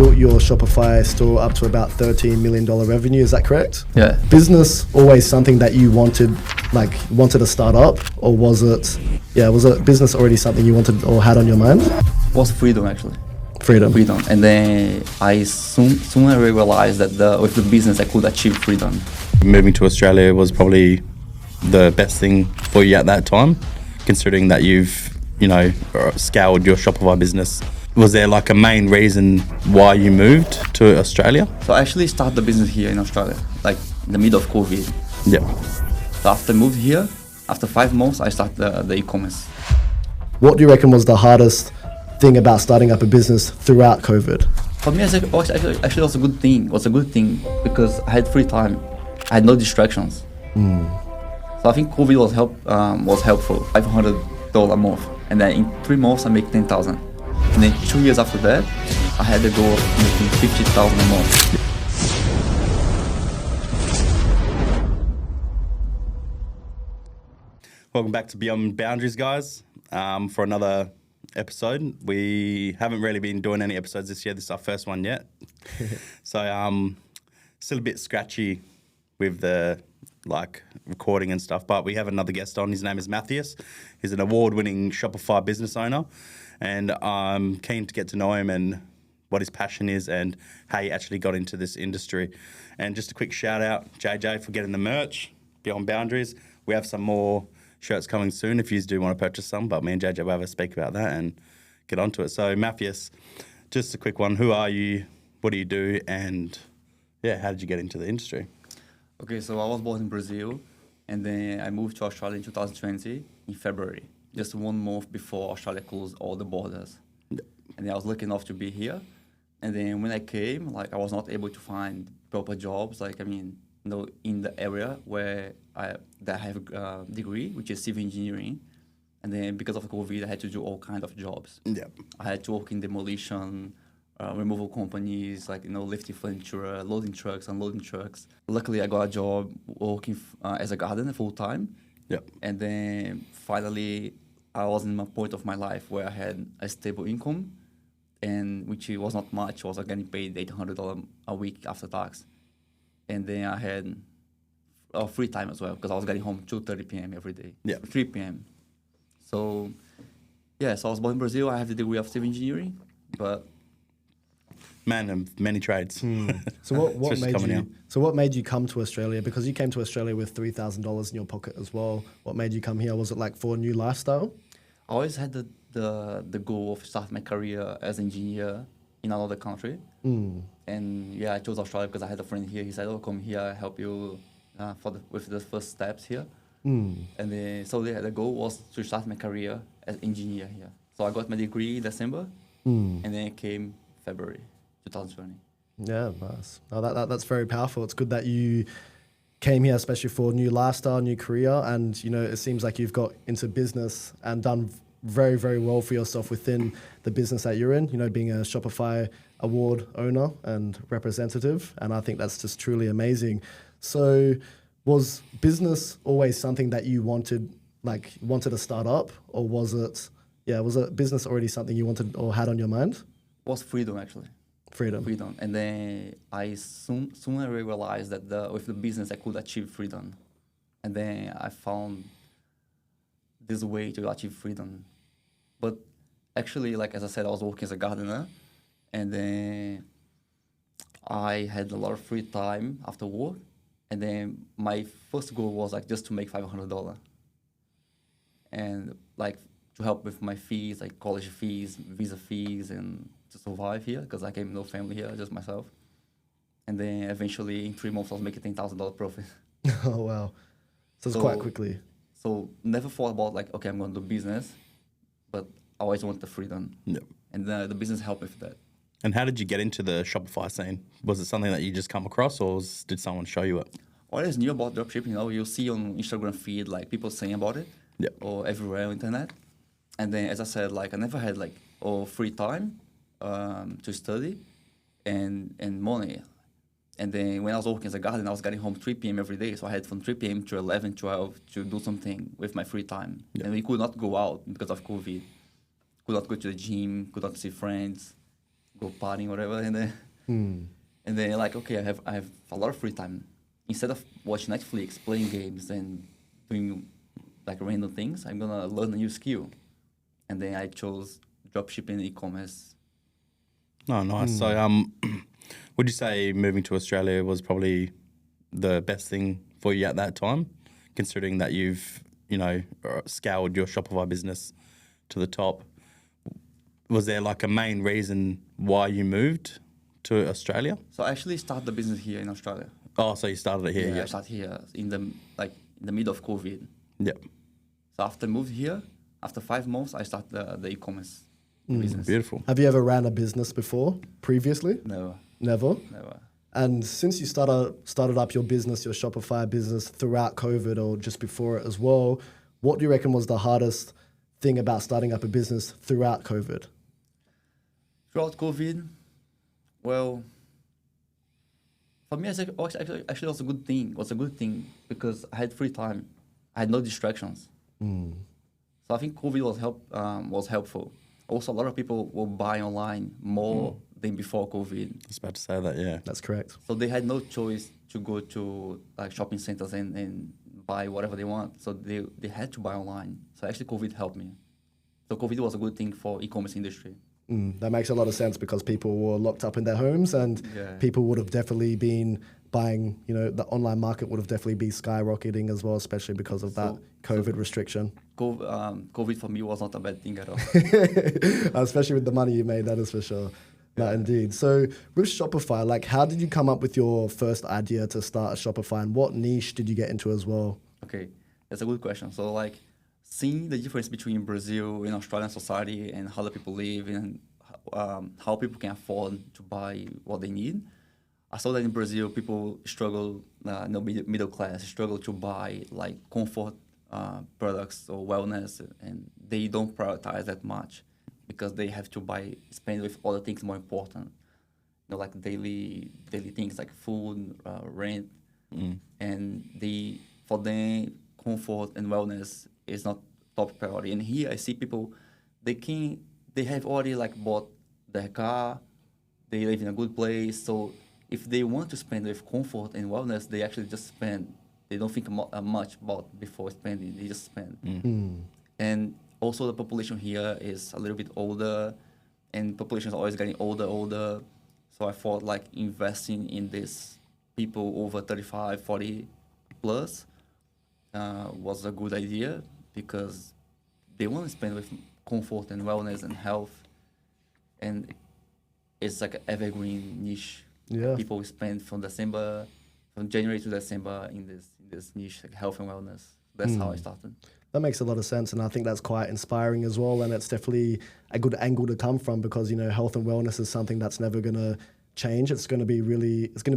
built your Shopify store up to about $13 million revenue. Is that correct? Yeah. Business always something that you wanted to start up, or was it business already something you wanted or had on your mind? Was freedom actually. Freedom. And then I soon realized that with the business I could achieve freedom. Moving to Australia was probably the best thing for you at that time, considering that you've scaled your Shopify business. Was there like a main reason why you moved to Australia? So I actually started the business here in Australia, like in the middle of COVID. Yeah. So after I moved here, after 5 months, I started the e-commerce. What do you reckon was the hardest thing about starting up a business throughout COVID? For me, actually, it was a good thing. It was a good thing because I had free time. I had no distractions. So I think COVID was helpful. $500 a month, and then in 3 months I make 10,000. And then 2 years after that, I had the goal of making 50,000 a month. Welcome back to Beyond Boundaries, guys, for another episode. We haven't really been doing any episodes this year. This is our first one yet. So still a bit scratchy with the recording and stuff, but we have another guest on. His name is Matheus. He's an award-winning Shopify business owner, and I'm keen to get to know him and what his passion is and how he actually got into this industry. And just a quick shout out, JJ, for getting the merch, Beyond Boundaries. We have some more shirts coming soon if you do want to purchase some, but me and JJ will have a speak about that and get onto it. So Matheus, just a quick one. Who are you? What do you do? And how did you get into the industry? Okay, so I was born in Brazil, and then I moved to Australia in 2020 in February, just 1 month before Australia closed all the borders. And then I was lucky enough to be here. And then when I came, I was not able to find proper jobs, in the area where I have a degree, which is civil engineering. And then because of COVID, I had to do all kinds of jobs. Yeah. I had to work in demolition, removal companies, lifting furniture, loading trucks, unloading trucks. Luckily, I got a job working as a gardener full time. Yeah. And then finally, I was in a point of my life where I had a stable income, and which was not much. I was getting paid $800 a week after tax. And then I had free time as well, because I was getting home 2:30 p.m. every day. Yeah. 3 p.m. So I was born in Brazil. I have the degree of civil engineering, but man of many trades. So what made you come to Australia? Because you came to Australia with $3,000 in your pocket as well. What made you come here? Was it for a new lifestyle? I always had the goal of starting my career as an engineer in another country. And I chose Australia because I had a friend here. He said, "Oh, come here, I'll help you with the first steps here." And then the goal was to start my career as engineer here. So I got my degree in December, and then it came February 2020. Yeah, nice. No, that's very powerful. It's good that you came here, especially for a new lifestyle, new career, and it seems like you've got into business and done very, very well for yourself within the business that you're in. Being a Shopify Award owner and representative, and I think that's just truly amazing. So, was business always something that you wanted to start up, or was it business already something you wanted or had on your mind? Was freedom actually. Freedom. And then I soon realized that with the business I could achieve freedom. And then I found this way to achieve freedom. But actually, as I said, I was working as a gardener, and then I had a lot of free time after work. And then my first goal was just to make $500, and to help with my fees, college fees, visa fees, and to survive here, because I came with no family here, just myself. And then eventually in 3 months I was making $10,000 profit. Oh wow! So it's quite quickly. So never thought about okay, I'm going to do business, but I always want the freedom. Yep. And the business helped me with that. And how did you get into the Shopify scene? Was it something that you just come across, or did someone show you it? I always knew about dropshipping. You'll see on Instagram feed people saying about it, yep, or everywhere on the internet. And then, as I said, I never had free time to study and money. And then when I was working as a gardener, I was getting home 3 p.m. every day. So I had from 3 p.m. to 11, 12 to do something with my free time. Yep. And we could not go out because of COVID. Could not go to the gym, could not see friends, go partying, whatever, and then like, okay, I have a lot of free time. Instead of watching Netflix, playing games, and doing like random things, I'm gonna learn a new skill. And then I chose dropshipping e-commerce. Oh, nice. So, would you say moving to Australia was probably the best thing for you at that time, considering that you've, scaled your Shopify business to the top? Was there like a main reason why you moved to Australia? So I actually started the business here in Australia. Oh, so you started it here? Yeah, Yeah. I started here in the middle of COVID. Yep. So after I moved here, after 5 months, I started the e-commerce business. Beautiful. Have you ever ran a business before, previously? Never. Never? Never. And since you started up your business, your Shopify business throughout COVID or just before it as well, what do you reckon was the hardest thing about starting up a business throughout COVID? Throughout COVID, well, for me, actually it was a good thing. It was a good thing because I had free time. I had no distractions. So I think COVID was helpful. Also, a lot of people were buying online more than before COVID. I was about to say that, yeah. That's correct. So they had no choice to go to like shopping centers and buy whatever they want. So they had to buy online. So actually COVID helped me. So COVID was a good thing for e-commerce industry. That makes a lot of sense because people were locked up in their homes and people would have definitely been buying, the online market would have definitely been skyrocketing as well, especially because of that COVID restriction. COVID for me was not a bad thing at all. Especially with the money you made, that is for sure. No, indeed. So with Shopify, like how did you come up with your first idea to start a Shopify and what niche did you get into as well? Okay, that's a good question. So like seeing the difference between Brazil and Australian society and how the people live and how people can afford to buy what they need. I saw that in Brazil, people struggle, middle class, struggle to buy like comfort products or wellness, and they don't prioritize that much because they have to spend with other things more important, like daily things like food, rent, and for them, comfort and wellness is not top priority. And here I see people, they have already like bought their car, they live in a good place, so if they want to spend with comfort and wellness, they actually just spend. They don't think much about before spending. They just spend. And also the population here is a little bit older, and population is always getting older. So I thought like investing in this people over 35, 40 plus was a good idea because they want to spend with comfort and wellness and health. And it's like an evergreen niche. Yeah. People spend from January to December in this niche, like health and wellness. That's how I started. That makes a lot of sense, and I think that's quite inspiring as well. And it's definitely a good angle to come from because health and wellness is something that's never going to change. It's going to be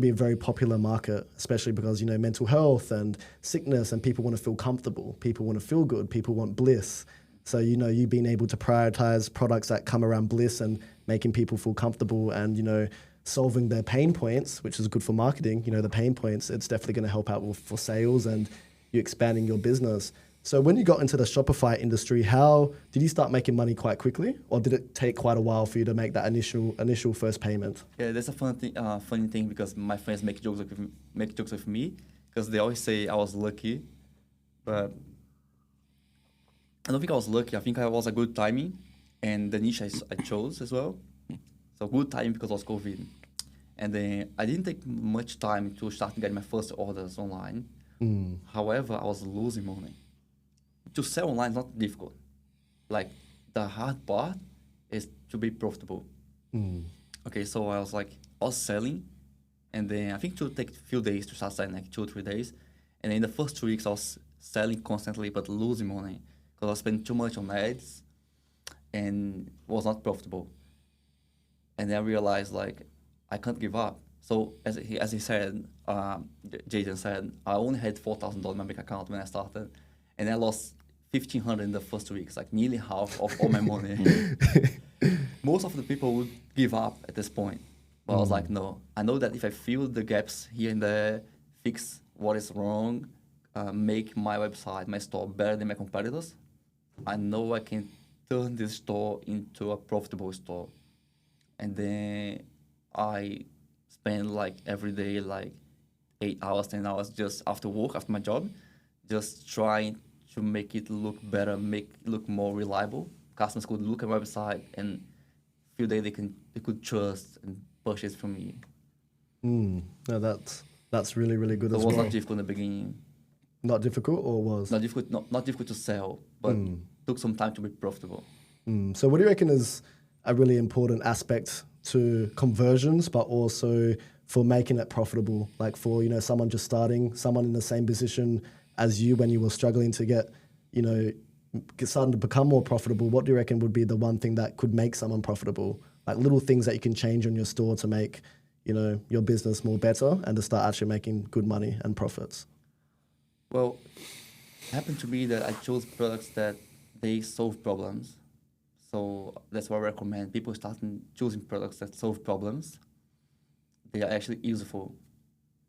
a very popular market, especially because mental health and sickness, and people want to feel comfortable. People want to feel good. People want bliss. So you being able to prioritize products that come around bliss and making people feel comfortable and solving their pain points, which is good for marketing, the pain points, it's definitely going to help out for sales and you expanding your business. So when you got into the Shopify industry, how did you start making money quite quickly, or did it take quite a while for you to make that initial first payment? Yeah, that's a funny thing because my friends make jokes with me because they always say I was lucky, but I don't think I was lucky. I think I was a good timing and the niche I chose as well. So good timing because it was COVID. And then I didn't take much time to start getting my first orders online. However, I was losing money. To sell online is not difficult. Like the hard part is to be profitable. Okay, so I was selling, and then I think it would take a few days to start selling, like 2 or 3 days. And in the first 2 weeks, I was selling constantly but losing money because I was spending too much on ads and was not profitable. And then I realized I can't give up. So as he said, Jaiden said, I only had $4,000 in my bank account when I started, and I lost $1,500 in the first 2 weeks, like nearly half of all my money. Most of the people would give up at this point, but I was like, no. I know that if I fill the gaps here and there, fix what is wrong, make my website, my store better than my competitors, I know I can turn this store into a profitable store. and then I spend like every day like 8 hours, 10 hours just after work, after my job, just trying to make it look better, make it look more reliable. Customers could look at my website and feel that they could trust and purchase from me. No, that's really, really good So as it was well. not difficult in the beginning. Not difficult, or was? Not difficult to sell, but took some time to be profitable. So what do you reckon is a really important aspect to conversions, but also for making it profitable? Like for, someone just starting, someone in the same position as you when you were struggling to get starting to become more profitable. What do you reckon would be the one thing that could make someone profitable? Like little things that you can change on your store to make, your business more better and to start actually making good money and profits. Well, it happened to be that I chose products that they solve problems. So that's why I recommend people starting choosing products that solve problems. They are actually useful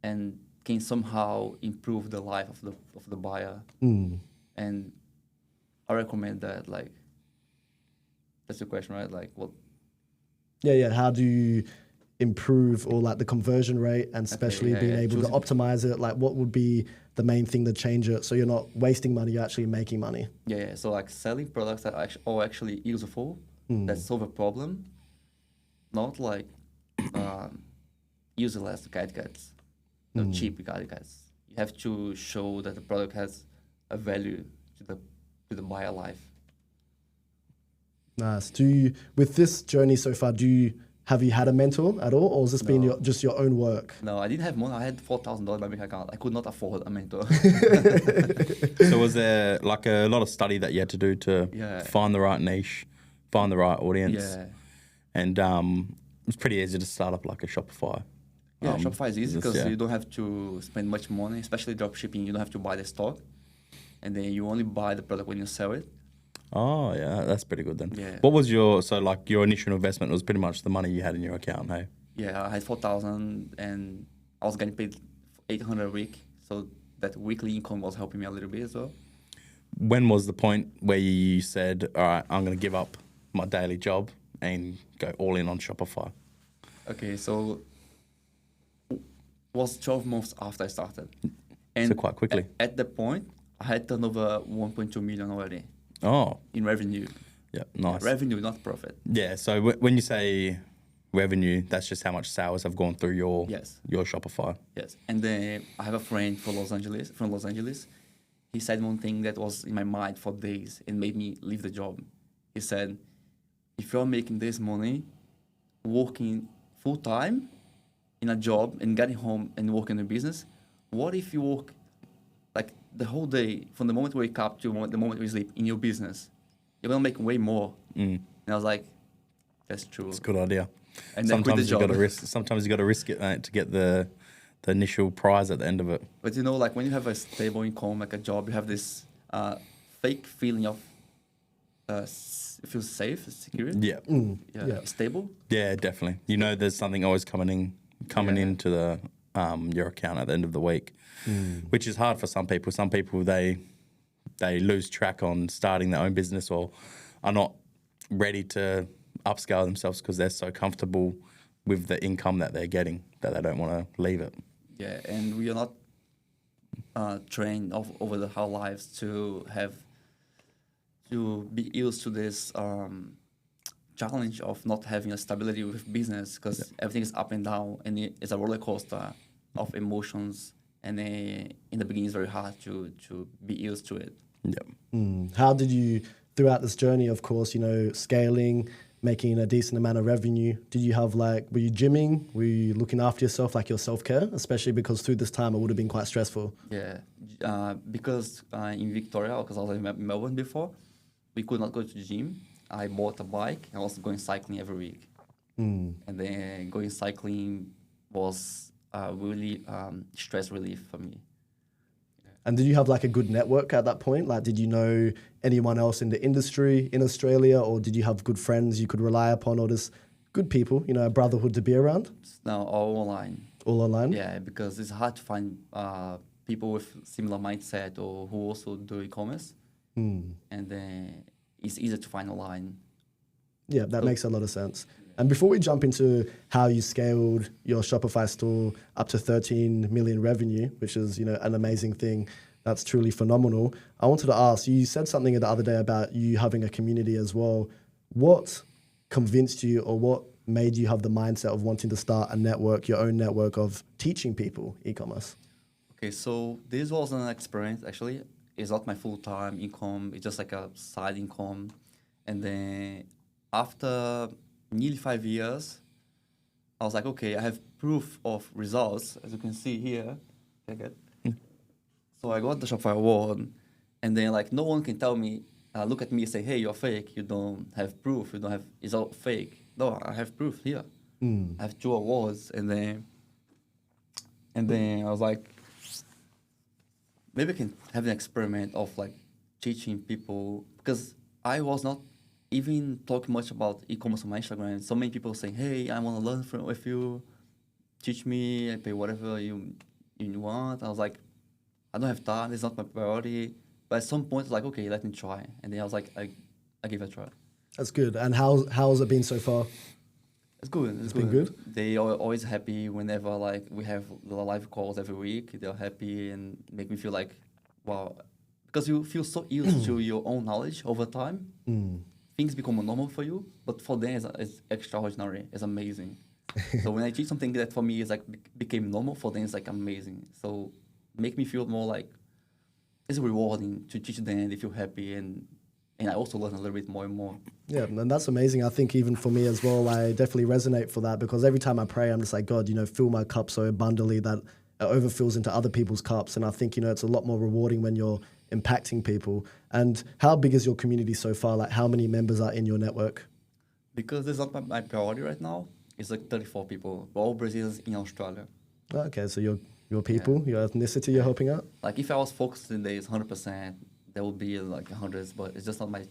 and can somehow improve the life of the buyer. And I recommend that. Like, that's the question, right? Like, what? Yeah. How do you improve or like the conversion rate and especially being able to optimize it? Like, what would be the main thing to change it so you're not wasting money, you're actually making money? Yeah. So like selling products that are actually useful, that solve a problem, not like useless gadgets, no cheap gadgets. You have to show that the product has a value to the buyer life. Nice. With this journey so far, have you had a mentor at all, or has this been just your own work? No, I didn't have money. I had $4,000 in my bank account. I could not afford a mentor. So was there like a lot of study that you had to do to find the right niche, find the right audience? Yeah. And it was pretty easy to start up like a Shopify. Yeah, Shopify is easy because you don't have to spend much money, especially dropshipping. You don't have to buy the stock, and then you only buy the product when you sell it. Oh, yeah, that's pretty good then. Yeah. What was your initial investment was pretty much the money you had in your account, hey? Yeah, I had 4,000 and I was getting paid 800 a week. So that weekly income was helping me a little bit as well. When was the point where you said, all right, I'm going to give up my daily job and go all in on Shopify? Okay, so it was 12 months after I started. And so quite quickly. At that point, I had turned over 1.2 million already. Oh. In revenue. Yeah, nice. Yeah, revenue, not profit. Yeah, so when you say revenue, that's just how much sales have gone through your Shopify. Yes, and then I have a friend from Los Angeles. He said one thing that was in my mind for days and made me leave the job. He said, if you're making this money, working full-time in a job and getting home and working in a business, what if you work like the whole day, from the moment you wake up to the moment you sleep in your business? You're going to make way more. And I was like, that's true. It's a good idea. And sometimes you got to risk it, mate, to get the initial prize at the end of it. But like when you have a stable income, like a job, you have this fake feeling of feel safe, secure. Yeah. Stable. Yeah, definitely. You know, there's something always coming into the your account at the end of the week, which is hard for some people. Some people they lose track on starting their own business or are not ready to upscale themselves because they're so comfortable with the income that they're getting that they don't want to leave it. Yeah, and we are not trained over the whole lives to be used to this challenge of not having a stability with business because everything is up and down and it's a roller coaster of emotions, and in the beginning it's very hard to be used to it. Yeah. How did you, throughout this journey, of course, scaling, making a decent amount of revenue, did you have were you gymming? Were you looking after yourself, like your self-care, especially because through this time it would have been quite stressful? Yeah, because in Victoria, because I was in Melbourne before, we could not go to the gym. I bought a bike and I was going cycling every week. And then going cycling was really stress relief for me. And did you have a good network at that point? Did you know anyone else in the industry in Australia, or did you have good friends you could rely upon, or just good people, a brotherhood to be around? No, all online. All online? Yeah, because it's hard to find people with similar mindset or who also do e-commerce. And then it's easier to find online. Yeah, that makes a lot of sense. And before we jump into how you scaled your Shopify store up to 13 million revenue, which is, an amazing thing, that's truly phenomenal. I wanted to ask, you said something the other day about you having a community as well. What convinced you, or what made you have the mindset of wanting to start a network, your own network of teaching people e-commerce? Okay, so this was an experience, actually. It's not my full-time income. It's just like a side income. And then after nearly 5 years, I was like, okay, I have proof of results, as you can see here. So I got the Shopify Award, and then no one can tell me, look at me and say, hey, you're fake. You don't have proof. It's all fake. No, I have proof here. I have 2 awards, and then I was like, maybe I can have an experiment of teaching people, because I was not even talking much about e-commerce on my Instagram. So many people saying, hey, I want to learn with you. Teach me. I pay whatever you want. I was like, I don't have time. It's not my priority. But at some point, it's like, okay, let me try. And then I was like, I give it a try. That's good. And how has it been so far? It's good. It's been good? They are always happy whenever we have the live calls every week. They're happy and make me feel like, wow. Because you feel so used to your own knowledge over time. Things become normal for you. But for them, it's extraordinary. It's amazing. So when I teach something that for me is became normal, for them it's amazing. So make me feel more like it's rewarding to teach them. They feel happy, and I also learn a little bit more and more. Yeah, and that's amazing. I think even for me as well, I definitely resonate for that, because every time I pray, I'm just like, God, fill my cup so abundantly that it overfills into other people's cups. And I think, it's a lot more rewarding when you're impacting people. And how big is your community so far? How many members are in your network? Because it's not my priority right now, it's 34 people, all Brazilians in Australia. Okay, so your people, your ethnicity you're helping out? If I was focused in days 100%, there would be hundreds, but it's just not my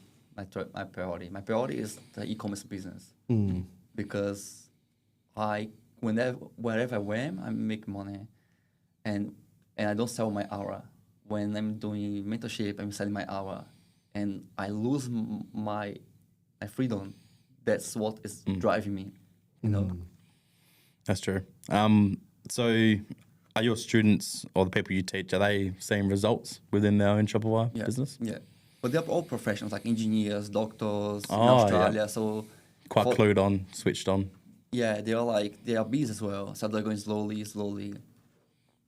priority. My priority is the e-commerce business. Because wherever I went, I make money, and I don't sell my hour. When I'm doing mentorship, I'm selling my hour, and I lose my freedom. That's what is driving me, That's true. So are your students or the people you teach, are they seeing results within their own Shopify business? Yeah. But they're all professionals, engineers, doctors in Australia. Yeah. So quite clued on, switched on. Yeah, they are bees as well. So they're going slowly.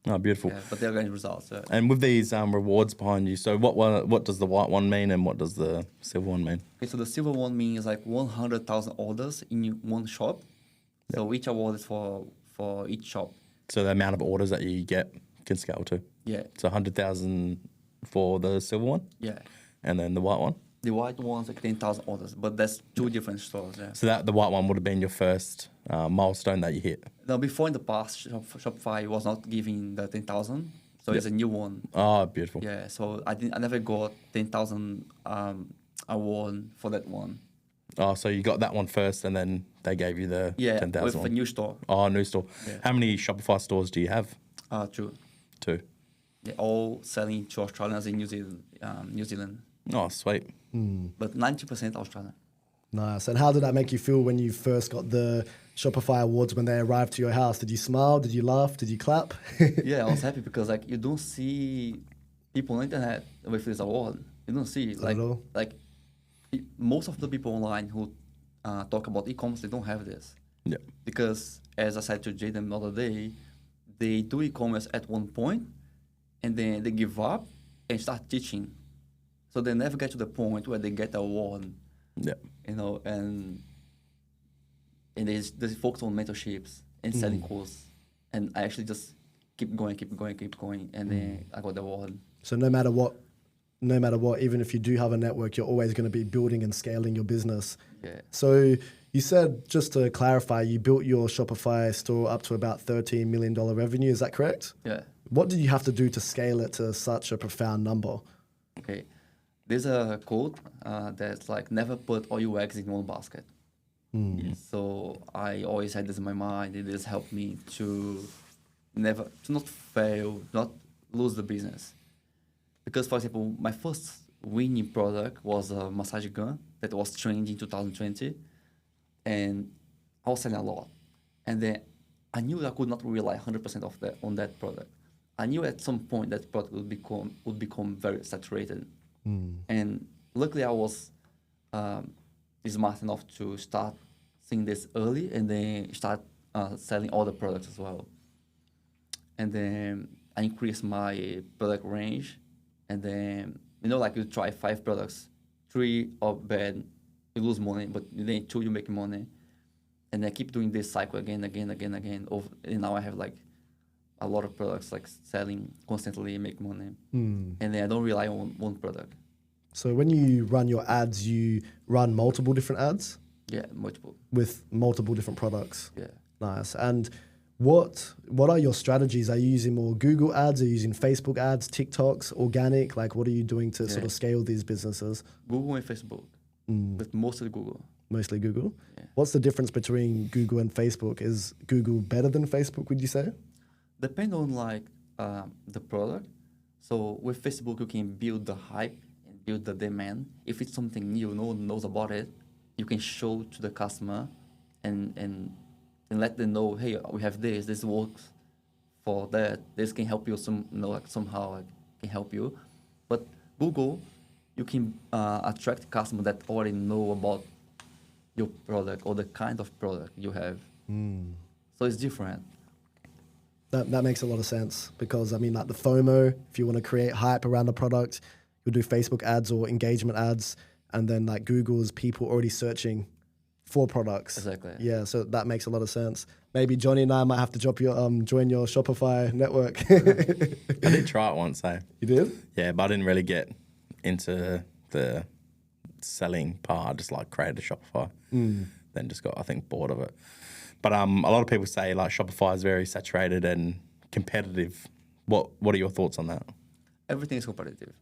Oh, beautiful. Yeah, but they're getting results. Yeah. And with these rewards behind you, so what does the white one mean, and what does the silver one mean? Okay, so the silver one means 100,000 orders in one shop. So each award is for each shop. So the amount of orders that you get can scale to. Yeah. So 100,000 for the silver one? Yeah. And then the white one? The white one's 10,000 orders, but that's 2 different stores. Yeah. So the white one would have been your first milestone that you hit? Now, before in the past, Shopify was not giving the 10,000, so it's a new one. Oh, beautiful. Yeah, so I never got 10,000 award for that one. Oh, so you got that one first, and then they gave you the 10,000 with a new store. Oh, new store. Yeah. How many Shopify stores do you have? 2. 2. They're all selling to Australians in New Zealand. Oh, sweet. But 90% Australian. Nice. And how did that make you feel when you first got the Shopify Awards, when they arrived to your house? Did you smile? Did you laugh? Did you clap? Yeah, I was happy because you don't see people on the internet with this award. You don't see most of the people online who talk about e-commerce, they don't have this. Yeah. Because as I said to Jaiden the other day, they do e-commerce at one point, and then they give up and start teaching. So they never get to the point where they get the award. Yeah. And they focus on mentorships and selling courses. And I actually just keep going, and then I got the award. So no matter what, even if you do have a network, you're always going to be building and scaling your business. Yeah. So you said, just to clarify, you built your Shopify store up to about $13 million revenue. Is that correct? Yeah. What did you have to do to scale it to such a profound number? Okay. There's a quote that's never put all your eggs in one basket. So I always had this in my mind. It has helped me to not fail, not lose the business. Because, for example, my first winning product was a massage gun that was trending in 2020. And I was selling a lot. And then I knew I could not rely 100% of that on that product. I knew at some point that product would become very saturated. And luckily I was smart enough to start seeing this early and then start selling other products as well. And then I increased my product range. And then, like you try 5 products, 3 are bad, you lose money, but then 2 you make money. And I keep doing this cycle again. And now I have like a lot of products like selling constantly, make money. And then I don't rely on one product. So when you run your ads, you run multiple different ads? Yeah, multiple. With multiple different products? Yeah. Nice. And what are your strategies? Are you using more Google ads? Are you using Facebook ads, TikToks, organic? Like what are you doing to sort of scale these businesses? Google and Facebook, but mostly Google. Mostly Google? Yeah. What's the difference between Google and Facebook? Is Google better than Facebook, would you say? Depend on like the product. So with Facebook, you can build the hype and build the demand. If it's something new, no one knows about it, you can show to the customer and let them know, hey, we have this works for that. This can help you somehow can help you. But Google, you can attract customers that already know about your product or the kind of product you have. So it's different. That makes a lot of sense because, I mean, like the FOMO, if you want to create hype around the product, you'll do Facebook ads or engagement ads. And then like Google's people already searching for products. Exactly. Yeah, so that makes a lot of sense. Maybe Johnny and I might have to join your Shopify network. I did try it once, eh? You did? Yeah, but I didn't really get into the selling part. I just like created a Shopify, then just got, I think, bored of it. But a lot of people say like Shopify is very saturated and competitive. What are your thoughts on that? Everything is competitive.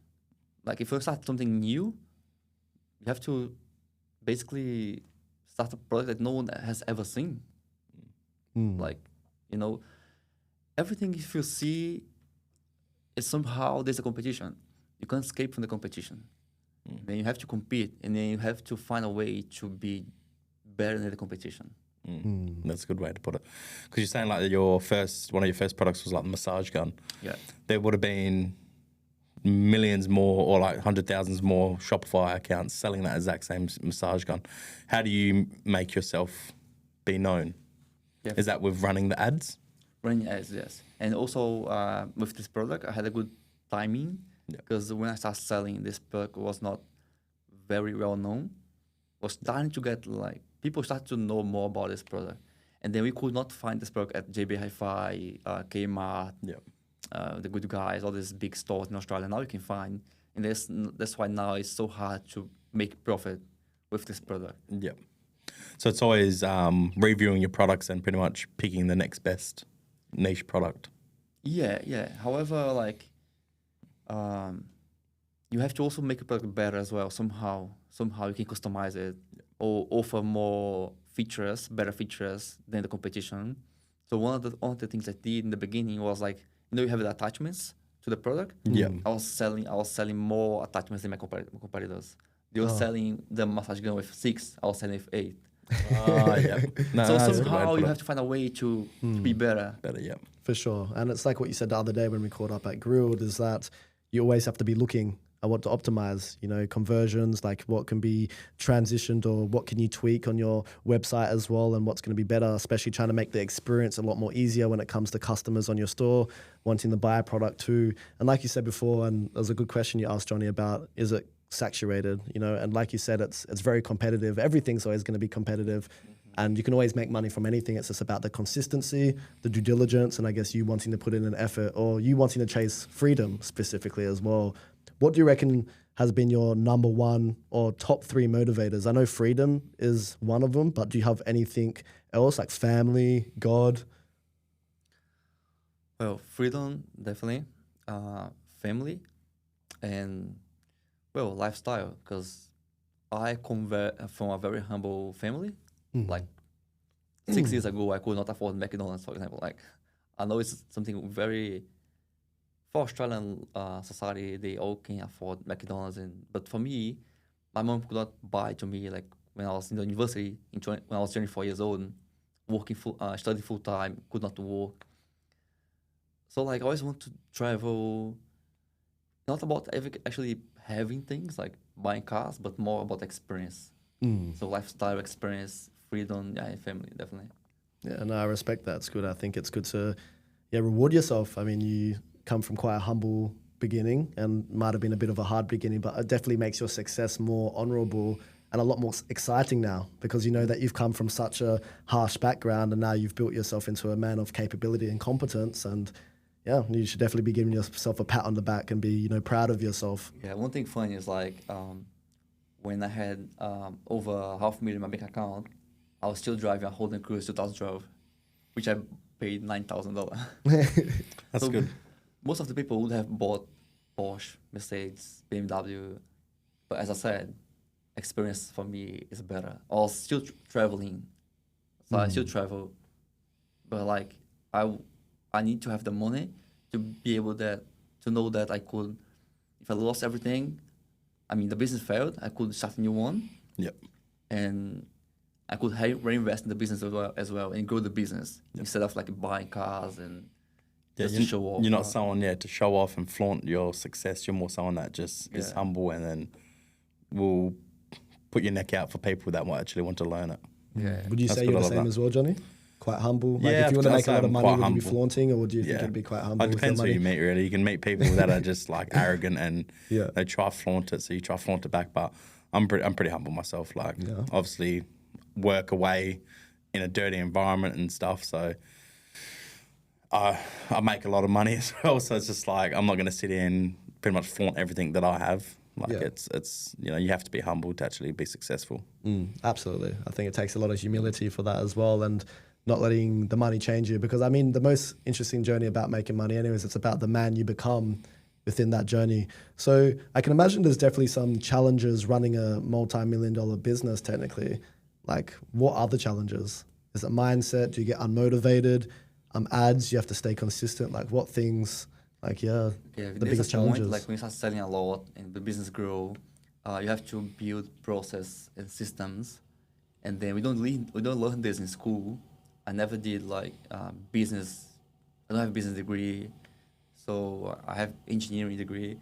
Like if you start something new, you have to basically start a product that no one has ever seen. Like, everything if you see is somehow there's a competition. You can't escape from the competition. Then you have to compete, and then you have to find a way to be better than the competition. That's a good way to put it. Because you're saying like one of your first products was like the massage gun. Yeah. There would have been millions more or like 100,000s more Shopify accounts selling that exact same massage gun. How do you make yourself be known? Yeah. Is that with running the ads? Running ads, yes. And also with this product, I had a good timing because when I started selling, this product was not very well known. Was starting to get like people started to know more about this product, and then we could not find this product at JB Hi-Fi, Kmart, the Good Guys, all these big stores in Australia. Now you can find, and that's why now it's so hard to make profit with this product. Yeah. So it's always reviewing your products and pretty much picking the next best niche product. Yeah. However, like you have to also make a product better as well. Somehow you can customize it or offer more features, better features than the competition. So one of the things I did in the beginning was like, you have the attachments to the product. Yeah. I was selling more attachments than my competitors. They were selling the massage gun with 6. I was selling with 8. Yeah. No, so somehow you have to find a way to be better. Better, yeah. For sure. And it's like what you said the other day when we caught up at Grilled, is that you always have to be looking at what to optimize, conversions, like what can be transitioned or what can you tweak on your website as well, and what's going to be better, especially trying to make the experience a lot more easier when it comes to customers on your store wanting to buy a product too. And like you said before, and there was a good question you asked Johnny about, is it saturated? And like you said, it's very competitive. Everything's always going to be competitive. And you can always make money from anything. It's just about the consistency, the due diligence, and I guess you wanting to put in an effort, or you wanting to chase freedom specifically as well. What do you reckon has been your number one or top 3 motivators? I know freedom is one of them, but do you have anything else like family, God? Well, freedom, definitely. Family, and, lifestyle, because I convert from a very humble family. Like 6 years ago, I could not afford McDonald's, for example. Like, I know it's something very, for Australian society, they all can afford McDonald's. But for me, my mom could not buy to me, like, when I was in the university, when I was 24 years old. study full time, could not work. So like I always want to travel, not about actually having things like buying cars, but more about experience. So lifestyle experience, freedom, yeah, and family, definitely. Yeah, no, I respect that. It's good. I think it's good to reward yourself. I mean, you come from quite a humble beginning and might have been a bit of a hard beginning, but it definitely makes your success more honorable and a lot more exciting now, because you know that you've come from such a harsh background and now you've built yourself into a man of capability and competence. And yeah, you should definitely be giving yourself a pat on the back and be, you know, proud of yourself. Yeah, one thing funny is like when I had over $500,000 in my bank account, I was still driving a Holden Cruise 2012, which I paid $9,000. That's good. Most of the people would have bought Porsche, Mercedes, BMW, but as I said, experience for me is better. I was still traveling, so I still travel, but like I need to have the money to be able to know that I could, if I lost everything, I mean the business failed, I could start a new one. Yep. And I could reinvest in the business as well and grow the business instead of like buying cars and just to show off. You're not someone to show off and flaunt your success. You're more someone that just is humble and then will put your neck out for people that might actually want to learn it. Yeah. Would you say you're the same as well, Johnny? Quite humble? Like Yeah, if you want to make a lot of money, would humble. you be flaunting, or would you think it'd be quite humble? It depends who you meet, really. You can meet people that are just like arrogant and they try to flaunt it, so you try to flaunt it back. But I'm pretty humble myself. Like, obviously, work away in a dirty environment and stuff. So I make a lot of money as well. So it's just like I'm not going to sit here and pretty much flaunt everything that I have. Like it's you know, you have to be humble to actually be successful. Absolutely. I think it takes a lot of humility for that as well, and not letting the money change you. Because I mean, the most interesting journey about making money anyways, it's about the man you become within that journey. So I can imagine there's definitely some challenges running a multi-million-dollar business technically. Like, what are the challenges? Is it mindset? Do you get unmotivated? Ads, you have to stay consistent. Like, what things, like, the biggest challenges? Point, like when you start selling a lot and the business grow, you have to build process and systems. And then we don't learn this in school. I never did like business. I don't have a business degree, so I have engineering degree.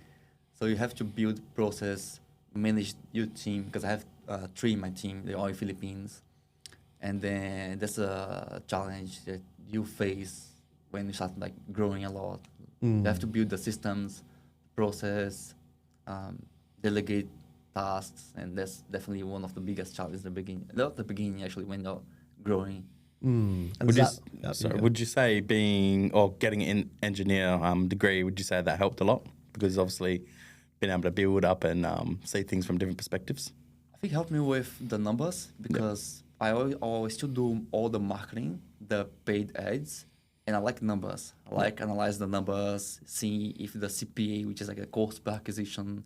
So you have to build process, manage your team, because I have 3 in my team. They're all in Philippines, and then that's a challenge that you face when you start like growing a lot. You have to build the systems, process, delegate tasks, and that's definitely one of the biggest challenges in the beginning. Not the beginning, actually, when you're growing. Would you say getting an engineer degree, would you say that helped a lot? Because obviously being able to build up and see things from different perspectives. I think it helped me with the numbers, because I always still do all the marketing, the paid ads, and I like numbers. I like analyze the numbers, see if the CPA, which is like a cost per acquisition,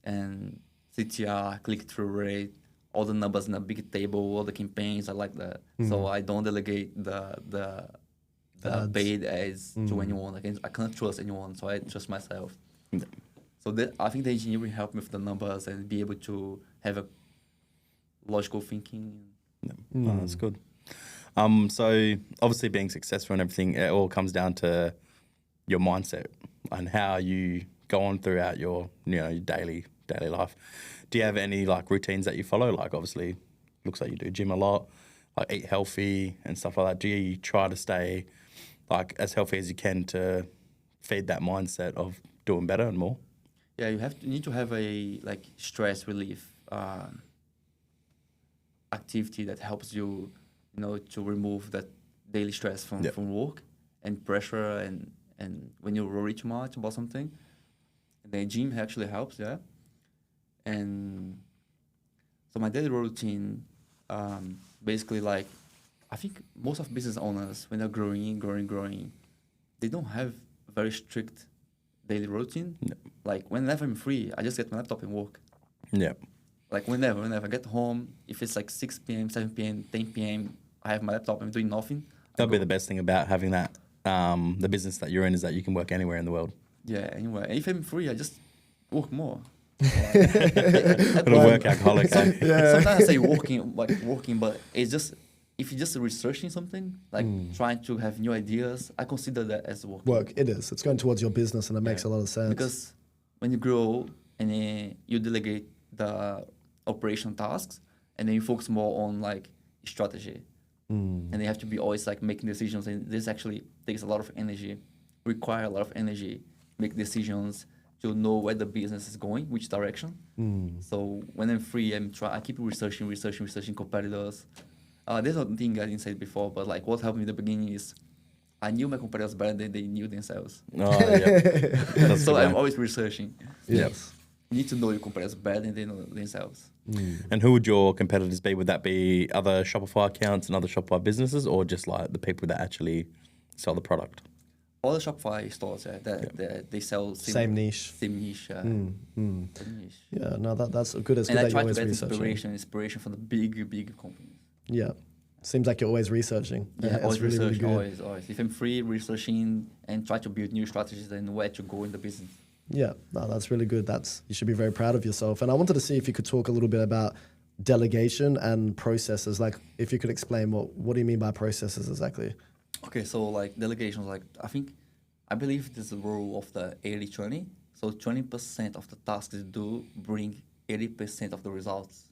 and CTR, click-through rate, all the numbers in a big table, all the campaigns. I like that. So I don't delegate the paid ads to anyone. I can't trust anyone, so I trust myself. So I think the engineering helped me with the numbers and be able to have a logical thinking. Oh, that's good. So obviously being successful and everything, it all comes down to your mindset and how you go on throughout your your daily life. Do you have any like routines that you follow? Like obviously, looks like you do gym a lot, like eat healthy and stuff like that. Do you try to stay like as healthy as you can to feed that mindset of doing better and more? Yeah, you need to have a like stress relief activity that helps you, to remove that daily stress from work and pressure and when you worry too much about something. The gym actually helps, And so my daily routine, basically like, I think most of business owners, when they're growing, they don't have a very strict daily routine. Like whenever I'm free, I just get my laptop and work. Like whenever I get home, if it's like 6 p.m., 7 p.m., 10 p.m., I have my laptop, I'm doing nothing. That'll be the best thing about having that, the business that you're in, is that you can work anywhere in the world. Yeah, anywhere. And if I'm free, I just work more. Little work alcoholic. Sometimes I say working, but it's just if you're just researching something, like trying to have new ideas, I consider that as work. Work, it is. It's going towards your business, and it makes a lot of sense. Because when you grow and you delegate the operational tasks, and then you focus more on like strategy, and you have to be always like making decisions, and this actually takes a lot of energy, require a lot of energy, make decisions to know where the business is going, which direction. So when I'm free, I keep researching competitors. There's a thing I didn't say before, but like what helped me in the beginning is I knew my competitors better than they knew themselves. Oh, yeah. So I'm always researching. Yes. You need to know your competitors better than they know themselves. And who would your competitors be? Would that be other Shopify accounts and other Shopify businesses, or just like the people that actually sell the product? All the Shopify stores, they sell Same niche. Same niche. Same niche. Yeah, no, that's good. It's And good I that you're try to always get researching. inspiration from the big companies. Yeah. Seems like you're always researching. Yeah, always it's really, research, really good. always. If I'm free, researching and try to build new strategies and where to go in the business. Yeah, no, that's really good. You should be very proud of yourself. And I wanted to see if you could talk a little bit about delegation and processes. Like, if you could explain what do you mean by processes exactly? Okay, so like delegations, like I believe there's a rule of the 80-20. So 20% of the tasks you do bring 80% of the results.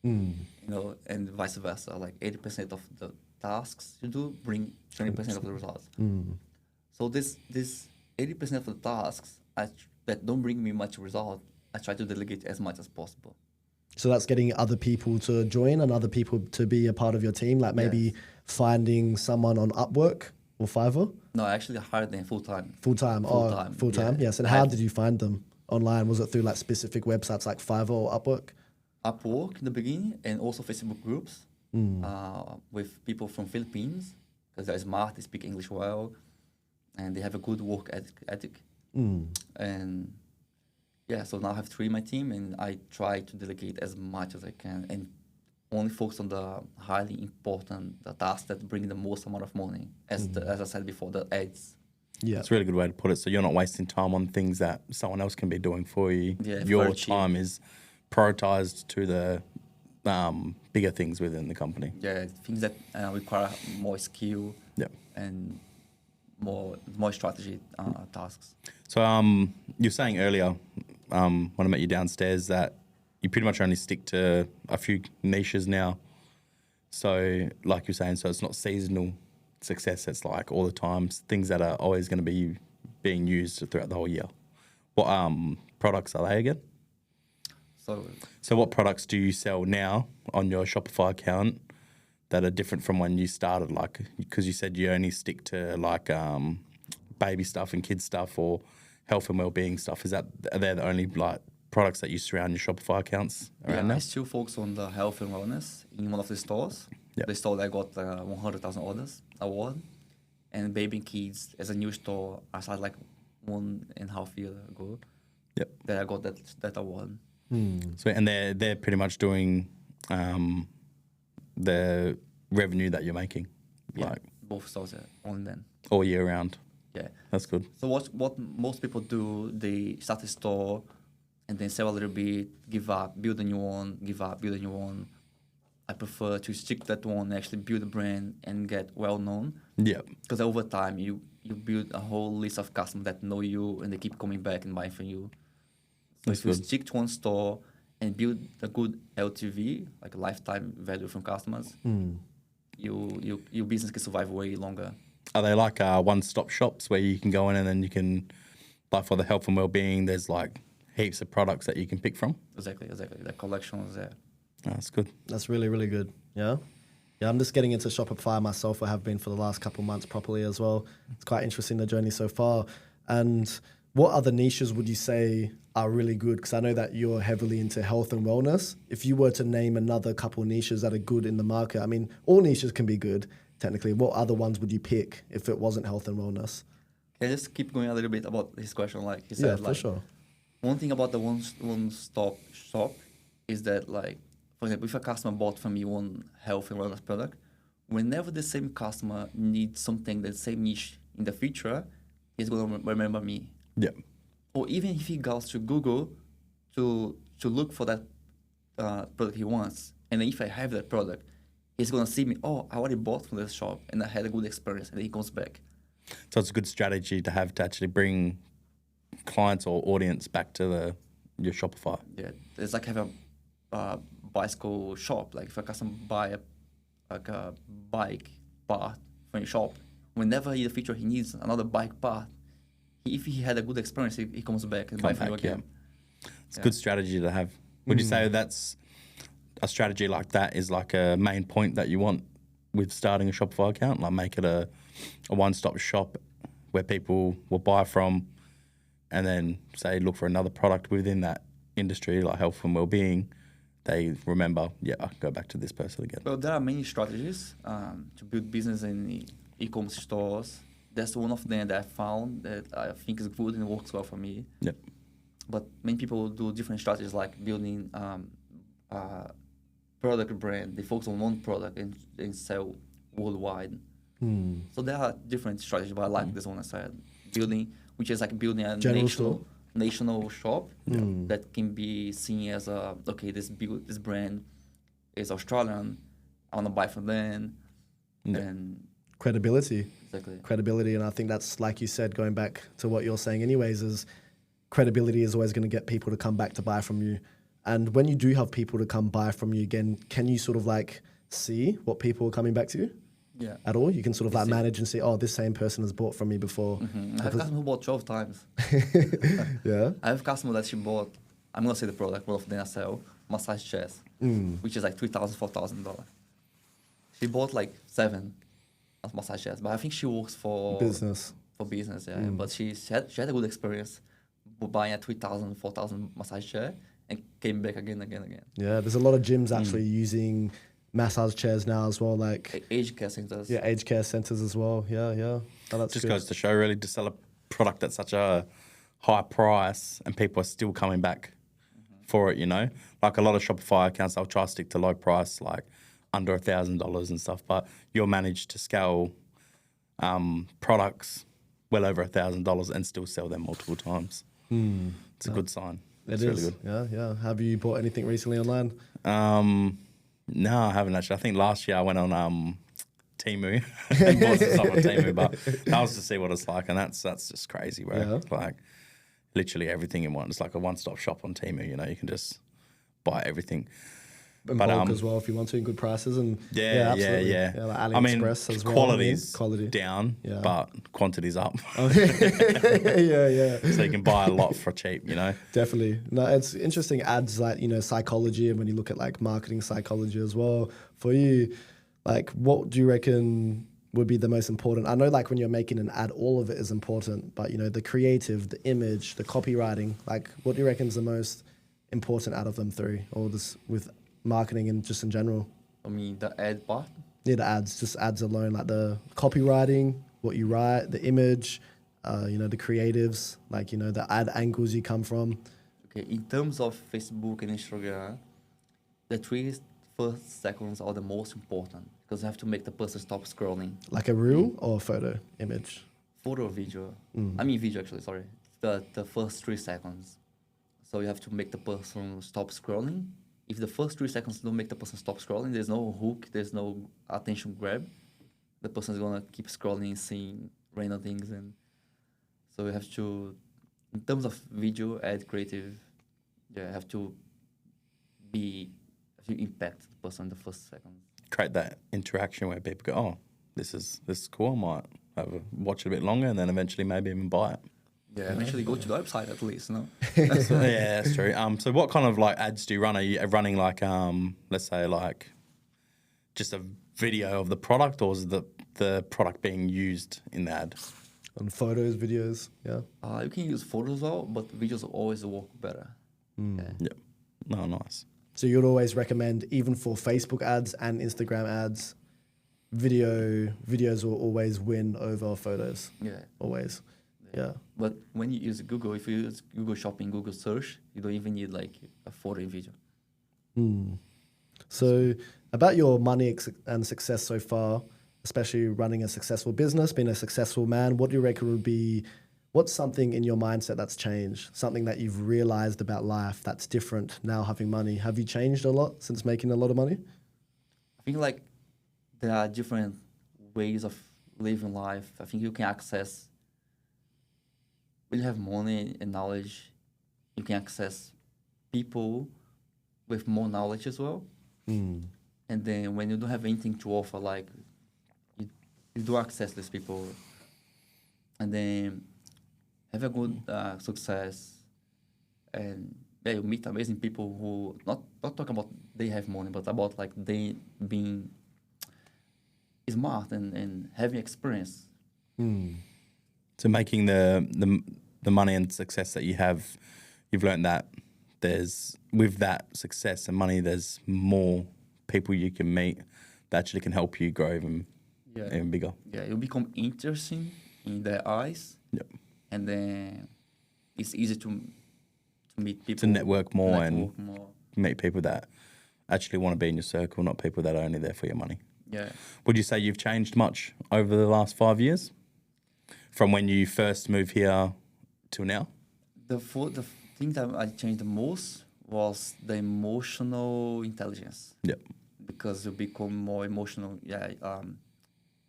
You know, and vice versa. Like 80% of the tasks you do bring 20% of the results. So this 80% of the tasks that don't bring me much result, I try to delegate as much as possible. So that's getting other people to join and other people to be a part of your team, like maybe finding someone on Upwork or Fiverr? No, I actually hired them full-time. Full-time. Yeah. Yes. And how did you find them online? Was it through like specific websites like Fiverr or Upwork? Upwork in the beginning, and also Facebook groups with people from Philippines, because they're smart, they speak English well, and they have a good work ethic. And yeah, so now I have 3 in my team, and I try to delegate as much as I can and only focus on the highly important tasks that bring the most amount of money, as I said before, the ads. Yeah, it's a really good way to put it. So you're not wasting time on things that someone else can be doing for you. Yeah, your time is prioritized to the bigger things within the company. Yeah, things that require more skill and more strategy tasks. So you were saying earlier when I met you downstairs that you pretty much only stick to a few niches now. So like you're saying, so it's not seasonal success, it's like all the time, things that are always going to be being used throughout the whole year. What products are they again? So what products do you sell now on your Shopify account that are different from when you started? Like, because you said you only stick to like baby stuff and kids stuff or health and well-being stuff. Are they the only like products that you surround your Shopify accounts around now? I still focus on the health and wellness in one of the stores. Yep. The store that got 100,000 orders award, and baby and kids as a new store. I started like 1.5 years ago. Yep. That I got that award. So and they're pretty much doing the revenue that you're making, like both stores only then all year round. Yeah, that's good. So what most people do, they start a store and then sell a little bit, give up, build a new one, give up, build a new one. I prefer to stick to that one, actually build a brand and get well known. Yeah, because over time you build a whole list of customers that know you and they keep coming back and buying from you. So if you stick to one store and build a good LTV, like a lifetime value from customers, your business can survive way longer. Are they like one-stop shops where you can go in and then you can, like for the health and well-being, there's like heaps of products that you can pick from? Exactly. The collection is there. That's good. That's really, really good. Yeah. Yeah, I'm just getting into Shopify myself. I have been for the last couple of months properly as well. It's quite interesting, the journey so far. And what other niches would you say are really good? Because I know that you're heavily into health and wellness. If you were to name another couple of niches that are good in the market, I mean, all niches can be good, technically. What other ones would you pick if it wasn't health and wellness? Can I just keep going a little bit about his question? Like he said, for sure. One thing about the one-stop shop is that, like, for example, if a customer bought from me one health and wellness product, whenever the same customer needs something, the same niche in the future, he's going to remember me. Yeah. Or even if he goes to Google to look for that product he wants, and then if I have that product, he's gonna see me. Oh, I already bought from this shop and I had a good experience, and then he comes back. So it's a good strategy to have to actually bring clients or audience back to your Shopify. Yeah, it's like have a bicycle shop. Like if a customer buy a bike part from your shop, whenever in the future he needs another bike part, if he had a good experience, he comes back and buy from you again. It's a good strategy to have. Would you say that's a strategy like that is like a main point that you want with starting a Shopify account? Like make it a one-stop shop where people will buy from and then say look for another product within that industry, like health and well-being. They remember, I can go back to this person again. Well, there are many strategies to build business in e-commerce stores. That's one of them that I found that I think is good and works well for me. Yep. But many people do different strategies, like building a product brand. They focus on one product and sell worldwide. So there are different strategies, but I like this one I said. Which is like building a national shop that can be seen as this brand is Australian. I want to buy from them. And credibility. Exactly. Credibility, and I think that's, like you said, going back to what you're saying anyways, is credibility is always going to get people to come back to buy from you. And when you do have people to come buy from you again, can you sort of like see what people are coming back to you? Yeah. At all? You can sort of like manage and see, oh, this same person has bought from me before. I have a customer who bought 12 times. Yeah? I have a customer that she bought, I'm going to say the product, one of them I sell, massage chairs, which is like $3,000, $4,000. She bought like 7 massage chairs, but I think she works for business. For business, yeah. But she had a good experience buying a $3,000, $4,000 massage chair and came back again. Yeah, there's a lot of gyms actually using massage chairs now as well, like aged care centers. Yeah, aged care centers as well. Yeah. Oh, that's just good. goes to show really to sell a product at such a high price and people are still coming back for it, you know? Like a lot of Shopify accounts, they'll try to stick to low price, like under $1,000 and stuff, but you'll manage to scale products well over $1,000 and still sell them multiple times. It's a good sign. It's really good. Yeah. Have you bought anything recently online? No, I haven't actually. I think last year I went on Temu and bought some stuff on Temu, but that was to see what it's like, and that's just crazy, bro. Yeah. Like literally everything in one. It's like a one-stop shop on Temu. You know, you can just buy everything. And bulk as well if you want to, in good prices. And absolutely. Yeah. Like AliExpress as well. Quality down, but quantity's up. Yeah. So you can buy a lot for cheap, you know? Definitely. No, it's interesting ads like, psychology, and when you look at like marketing psychology as well, for you, like what do you reckon would be the most important? I know like when you're making an ad, all of it is important, but the creative, the image, the copywriting, like what do you reckon is the most important out of them three, or this with marketing and just in general? I mean, the ad part? Yeah, the ads alone, like the copywriting, what you write, the image, the creatives, like, the ad angles you come from. Okay, in terms of Facebook and Instagram, the 3 first seconds are the most important because you have to make the person stop scrolling. Like a reel or photo, image? Photo or video. I mean video actually, sorry. The first 3 seconds. So you have to make the person stop scrolling. If the first 3 seconds don't make the person stop scrolling, there's no hook, there's no attention grab. The person's gonna keep scrolling, seeing random things, and so you have to, in terms of video, ad creative, have to impact the person in the first second. Create that interaction where people go, oh, this is cool. I might watch it a bit longer, and then eventually maybe even buy it. Yeah, eventually go to the website at least, no? Yeah, that's true. So what kind of like ads do you run? Are you running like, let's say like just a video of the product, or is the product being used in the ad? On photos, videos, yeah. You can use photos as well, but videos always work better. Yep. No, nice. So you'd always recommend, even for Facebook ads and Instagram ads, videos will always win over photos. Yeah. Always. Yeah. But when you use Google, if you use Google Shopping, Google Search, you don't even need like a photo and video. So about your money and success so far, especially running a successful business, being a successful man, what do you reckon would be, what's something in your mindset that's changed? Something that you've realized about life that's different now having money? Have you changed a lot since making a lot of money? I think like there are different ways of living life. I think you can access, when you have money and knowledge, you can access people with more knowledge as well. And then when you don't have anything to offer, like you do access these people, and then have a good success, and you meet amazing people who not talking about they have money, but about like they being smart and having experience. So making the money and success that you have, you've learned that there's, with that success and money, there's more people you can meet that actually can help you grow even bigger. Yeah, you become interesting in their eyes. Yep. And then it's easy to meet people. To network more more. meet people that actually want to be in your circle, not people that are only there for your money. Yeah. Would you say you've changed much over the last 5 years? From when you first moved here till now? The thing that I changed the most was the emotional intelligence. Yep. Because you become more emotional. Yeah. Become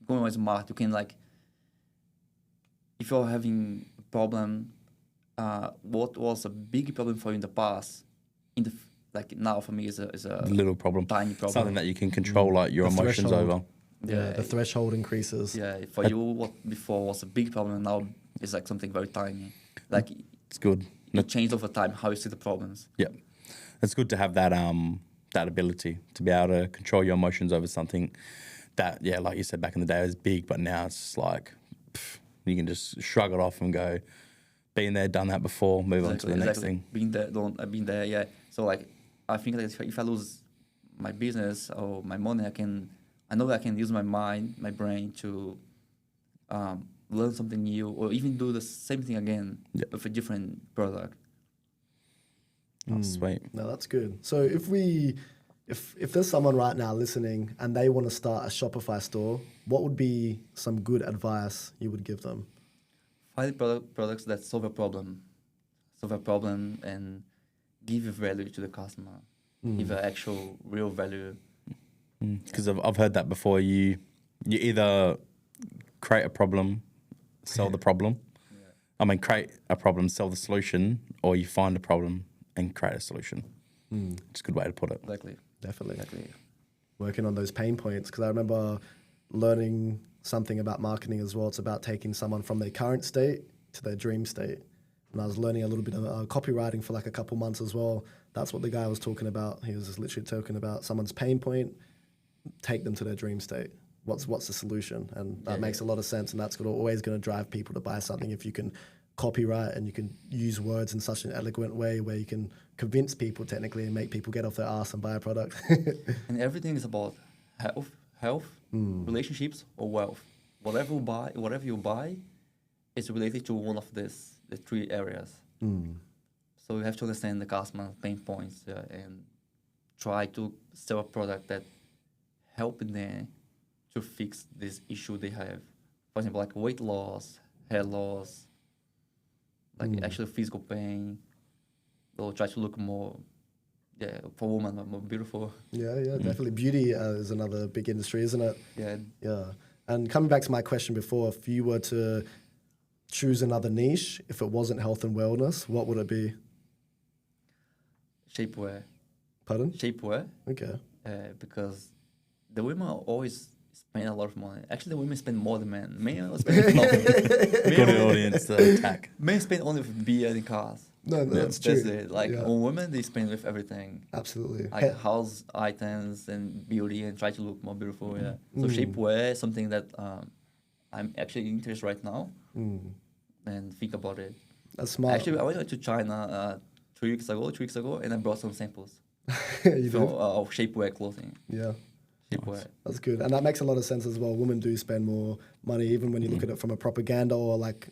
more smart. You can like, if you're having a problem, what was a big problem for you in the past, like now for me is a little problem, tiny problem, something that you can control, like your The emotions threshold. over. Yeah, the threshold increases. Yeah, for you, what before was a big problem, now it's like something very tiny. Like It's good. it changed over time how you see the problems. Yep. It's good to have that that ability to be able to control your emotions over something that, yeah, like you said back in the day, was big, but now it's just like you can just shrug it off and go, been there, done that before, move on to the next thing. Been there, I've been there, yeah. So like, I think that if I lose my business or my money, I know I can use my mind, my brain to learn something new, or even do the same thing again with a different product. Oh, sweet. No, that's good. So if there's someone right now listening and they want to start a Shopify store, what would be some good advice you would give them? Find products that solve a problem and give value to the customer, give an actual real value. Because I've heard that before. You either create a problem, sell the problem. I mean, create a problem, sell the solution, or you find a problem and create a solution. It's a good way to put it. Exactly. Definitely. Exactly. Working on those pain points, because I remember learning something about marketing as well. It's about taking someone from their current state to their dream state. And I was learning a little bit of copywriting for like a couple months as well. That's what the guy was talking about. He was just literally talking about someone's pain point, take them to their dream state. What's the solution? And that makes a lot of sense. And that's always going to drive people to buy something if you can copyright and you can use words in such an eloquent way where you can convince people technically and make people get off their ass and buy a product. And everything is about health, relationships, or wealth. Whatever you buy is related to one of the three areas. So you have to understand the customer pain points and try to sell a product that help them to fix this issue they have. For example, like weight loss, hair loss, like actually physical pain. They'll try to look more, for women, more beautiful. Yeah, definitely. Beauty is another big industry, isn't it? Yeah. And coming back to my question before, if you were to choose another niche, if it wasn't health and wellness, what would it be? Shapewear. Pardon? Shapewear. Okay. Because the women always spend a lot of money. Actually, the women spend more than men. Men spend nothing. Good audience to attack. Men spend only with beer and cars. No, that's true. That's it. Like on women, they spend with everything. Absolutely. Like house items and beauty and try to look more beautiful. Yeah. So shapewear is something that I'm actually interested right now and think about it. That's smart. Actually, I went to China 2 weeks ago, and I brought some samples You do? of shapewear clothing. Yeah. Shapewear. That's good. And that makes a lot of sense as well. Women do spend more money, even when you look at it from a propaganda or like,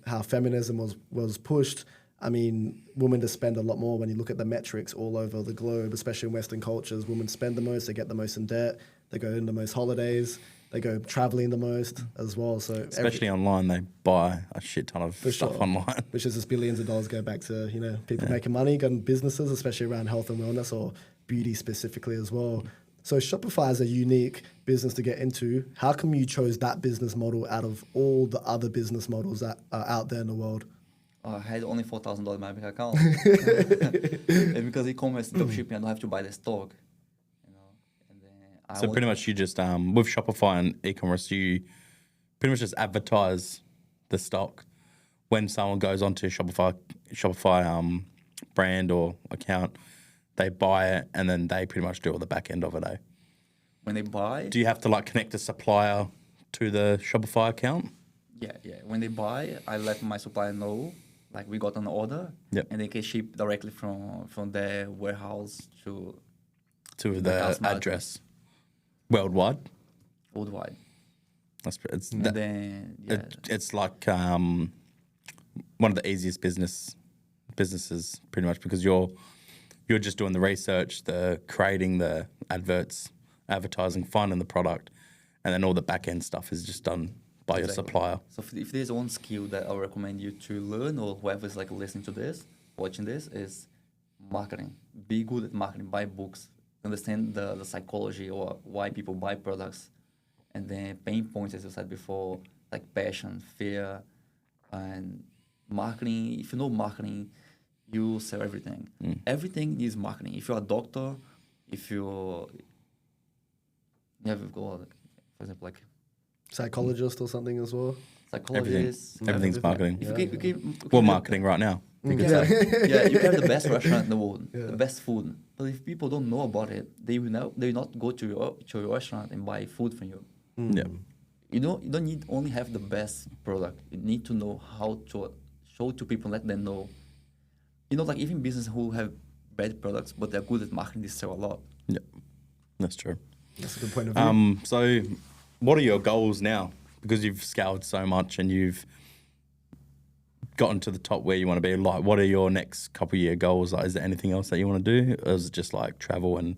how feminism was pushed. I mean, women just spend a lot more when you look at the metrics all over the globe, especially in Western cultures. Women spend the most, they get the most in debt, they go in the most holidays, they go traveling the most as well. So especially online, they buy a shit ton of stuff online. Which is just billions of dollars go back to, people making money, got businesses, especially around health and wellness or beauty specifically as well. So Shopify is a unique business to get into. How come you chose that business model out of all the other business models that are out there in the world? I had only $4,000 in my bank account. And because e-commerce, dropshipping, I don't have to buy the stock. You know, and then So pretty much you just, with Shopify and e-commerce, you pretty much just advertise the stock. When someone goes onto Shopify brand or account, they buy it and then they pretty much do all the back end of it, eh? when they buy, Do you have to like connect a supplier to the Shopify account? yeah. When they buy, I let my supplier know, like we got an order, Yep. and they can ship directly from their warehouse to To the customer address worldwide? worldwide. It's And then it's like one of the easiest businesses pretty much, because you're just doing the research, the creating the advertising, finding the product, and then all the back end stuff is just done by your supplier. So if there's one skill that I would recommend you to learn, or whoever's like listening to this, watching this, is marketing. Be good at marketing. Buy books. Understand the psychology or why people buy products, and then pain points, as you said before, like passion, fear, and marketing. If you know marketing, you sell everything. Everything needs marketing. If you're a doctor, if you have got, for example, like Psychologist or something as well. psychologists. Everything's marketing. If you can, We're marketing right now. You could Yeah. say. yeah, you can have the best restaurant in the world, the best food. But if people don't know about it, they will not go to your restaurant and buy food from you. Yeah. You don't need only have the best product. You need to know how to show to people, let them know. You know, like even business who have bad products, but they're good at marketing, they sell a lot. Yeah, that's true. That's a good point of view. So what are your goals now? Because you've scaled so much and you've gotten to the top where you want to be. Like, what are your next couple year goals? Like, is there anything else that you want to do? Or is it just like travel and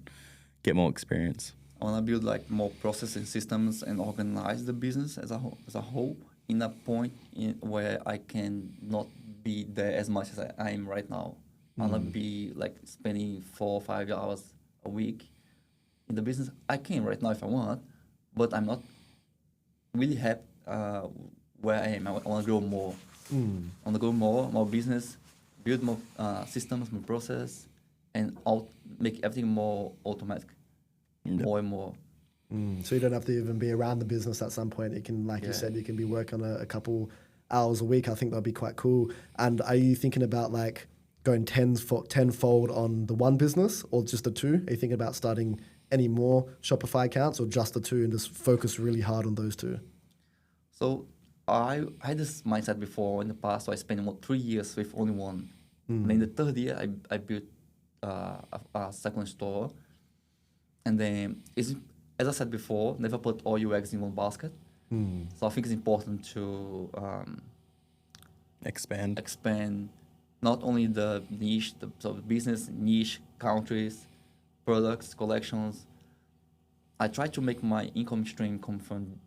get more experience? I want to build like more processing systems and organize the business as a whole in a point where I can not be there as much as I am right now. I want to be like spending 4 or 5 hours a week in the business. I can right now if I want, but I'm not really happy where I am. I want to grow more. I want to grow more business, build more systems, more process, and make everything more automatic. More and more. So you don't have to even be around the business at some point. You can, like you said, you can be working a couple hours a week. I think that'd be quite cool. And are you thinking about like going tenfold on the one business or just the two? Are you thinking about starting any more Shopify accounts or just the two and just focus really hard on those two? So I had this mindset before in the past. So I spent about 3 years with only one. And in the third year, I built a second store. And then, as I said before, never put all your eggs in one basket. So I think it's important to expand not only the niche, the business niche, countries, products, collections. I try to make my income stream come from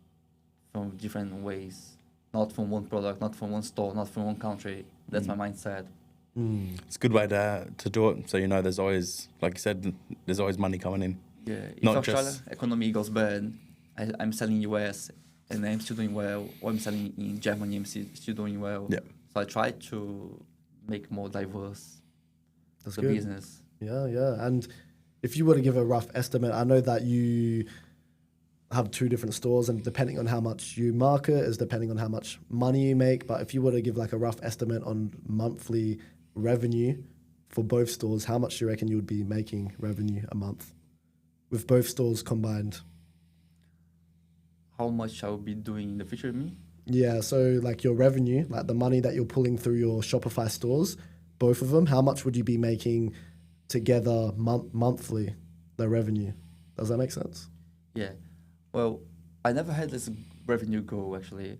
different ways, not from one product, not from one store, not from one country. That's my mindset. It's a good way to do it. So, you know, there's always, like you said, there's always money coming in. Yeah, if Not Australia just- economy goes bad, I'm selling US and I'm still doing well, or I'm selling in Germany, I'm still doing well. Yeah. So I try to make more diverse That's the good. business. Yeah. And if you were to give a rough estimate, I know that you have 2 different stores and depending on how much you market is depending on how much money you make. But if you were to give like a rough estimate on monthly revenue for both stores, how much do you reckon you would be making revenue a month with both stores combined? How much I will be doing in the future, me? Yeah, so like your revenue, like the money that you're pulling through your Shopify stores, both of them, how much would you be making together monthly, the revenue? Does that make sense? Yeah. Well, I never had this revenue goal actually.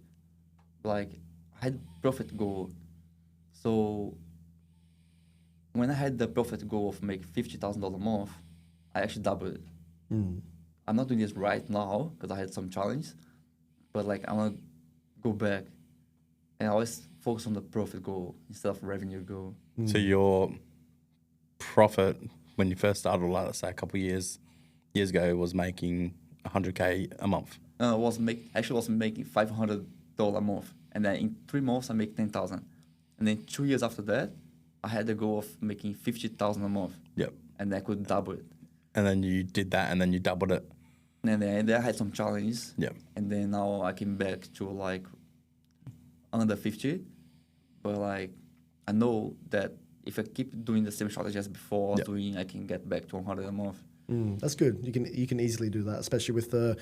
Like, I had profit goal. So when I had the profit goal of make $50,000 a month, I actually doubled it. I'm not doing this right now because I had some challenge, but like I want to go back and I always focus on the profit goal instead of revenue goal. So your profit when you first started, like let's say a couple of years, years ago was making 100K a month. Was making $500 a month, and then in 3 months I make 10,000, and then 2 years after that, I had the goal of making 50,000 a month. Yep. And I could double it. And then you did that, and then you doubled it. And then I had some challenges. Yep. And then now I came back to like under 50, but like I know that if I keep doing the same strategy as before, I can get back to 100 a month. That's good. You can easily do that, especially with the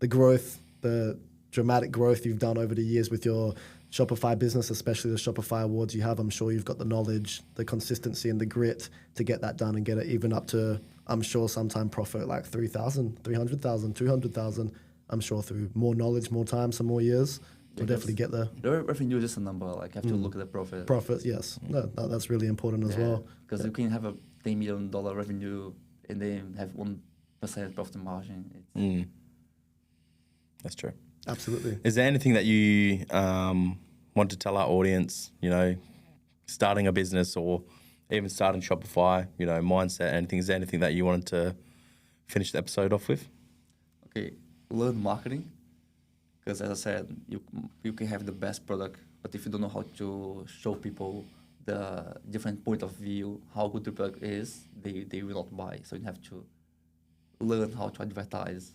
growth, the dramatic growth you've done over the years with your Shopify business, especially the Shopify Awards you have. I'm sure you've got the knowledge, the consistency, and the grit to get that done and get it even up to, I'm sure, sometime profit like 3,000, 300,000, 200,000. I'm sure through more knowledge, more time, some more years, we'll definitely get there. The revenue is just a number. Like, you have to look at the profit. Profit, yes. No, that's really important as well. Because you can have a $10 million revenue and then have 1% profit margin. That's true. Absolutely. Is there anything that you want to tell our audience, starting a business or even starting Shopify, mindset, anything? Is there anything that you wanted to finish the episode off with? Okay, learn marketing. Because as I said, you can have the best product, but if you don't know how to show people the different point of view, how good the product is, they will not buy. So you have to learn how to advertise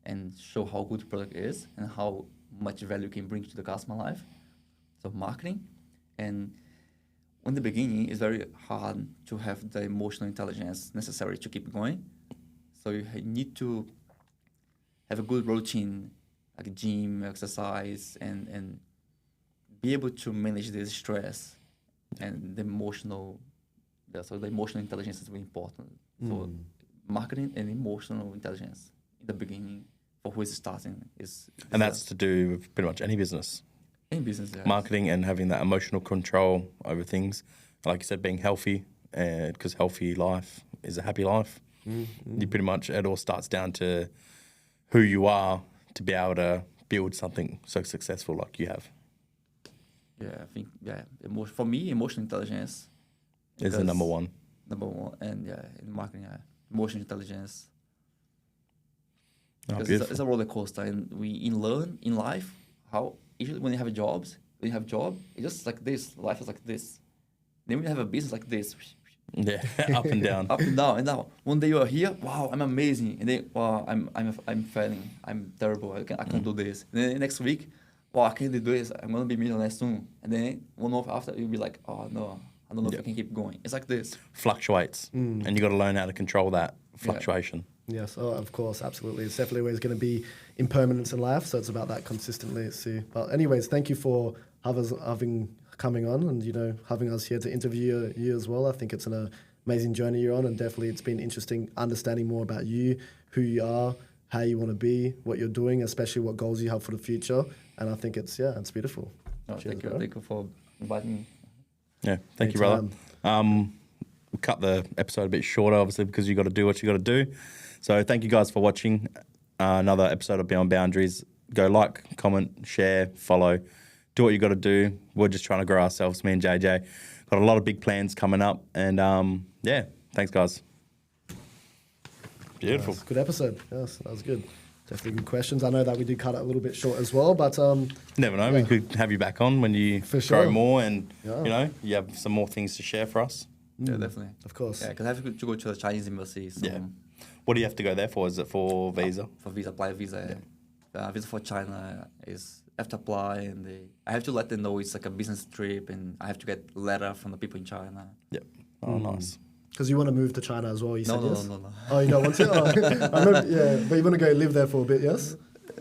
and show how good the product is and how much value you can bring to the customer life. So marketing. And in the beginning, it's very hard to have the emotional intelligence necessary to keep going. So you need to have a good routine, like gym, exercise, and be able to manage the stress and the emotional. So the emotional intelligence is very important. So marketing and emotional intelligence in the beginning for who is starting is and that's to do with pretty much any business. Any business, yes. Marketing and having that emotional control over things. Like you said, being healthy, because healthy life is a happy life. You pretty much, it all starts down to who you are to be able to build something so successful like you have. Yeah, I think, for me, emotional intelligence is the number one. Number one, and in marketing, emotional intelligence. Oh, because it's a roller coaster, and we learn in life how usually when you have it's just like this. Life is like this. Then when you have a business like this. Yeah, up and down. Up and down. And now one day you are here, wow, I'm amazing. And then wow, I'm failing. I'm terrible. I can't do this. And then next week, wow, I can't do this. I'm gonna be millionaire soon. And then 1 month after, you'll be like, oh no, I don't know if I can keep going. It's like this. Fluctuates, and you got to learn how to control that fluctuation. Yes, of course, absolutely. It's definitely always going to be impermanence in life, so it's about that consistency. But anyways, thank you for coming on and having us here to interview you as well. I think it's an amazing journey you're on, and definitely it's been interesting understanding more about you, who you are, how you want to be, what you're doing, especially what goals you have for the future. And I think it's beautiful. Cheers, thank you for inviting me. Yeah, thank you, brother. We'll cut the episode a bit shorter, obviously, because you got to do what you got to do. So thank you guys for watching another episode of Beyond Boundaries. Go like, comment, share, follow. Do what you got to do. We're just trying to grow ourselves, me and JJ. Got a lot of big plans coming up. And thanks, guys. Beautiful. Good episode. Yes, that was good. Definitely good questions. I know that we did cut it a little bit short as well, but... Never know. We could have you back on when you grow more and, you have some more things to share for us. Yeah, definitely. Of course. Yeah, because I have to go to the Chinese embassy. So What do you have to go there for? Is it for visa? For visa, apply visa. Visa for China is I have to apply, and I have to let them know it's like a business trip, and I have to get a letter from the people in China. Yep. Oh, nice. Because you want to move to China as well, you said yes? No. Oh, you don't want to? I remember, but you want to go live there for a bit, yes?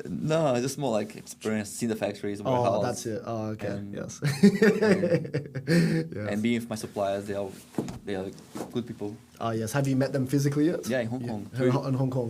No, it's just more like experience, see the factories, warehouse. Oh, that's it. Oh, okay. And, yes. And being with my suppliers, they are good people. Oh, yes. Have you met them physically yet? Yeah, in Hong Kong. In Hong Kong.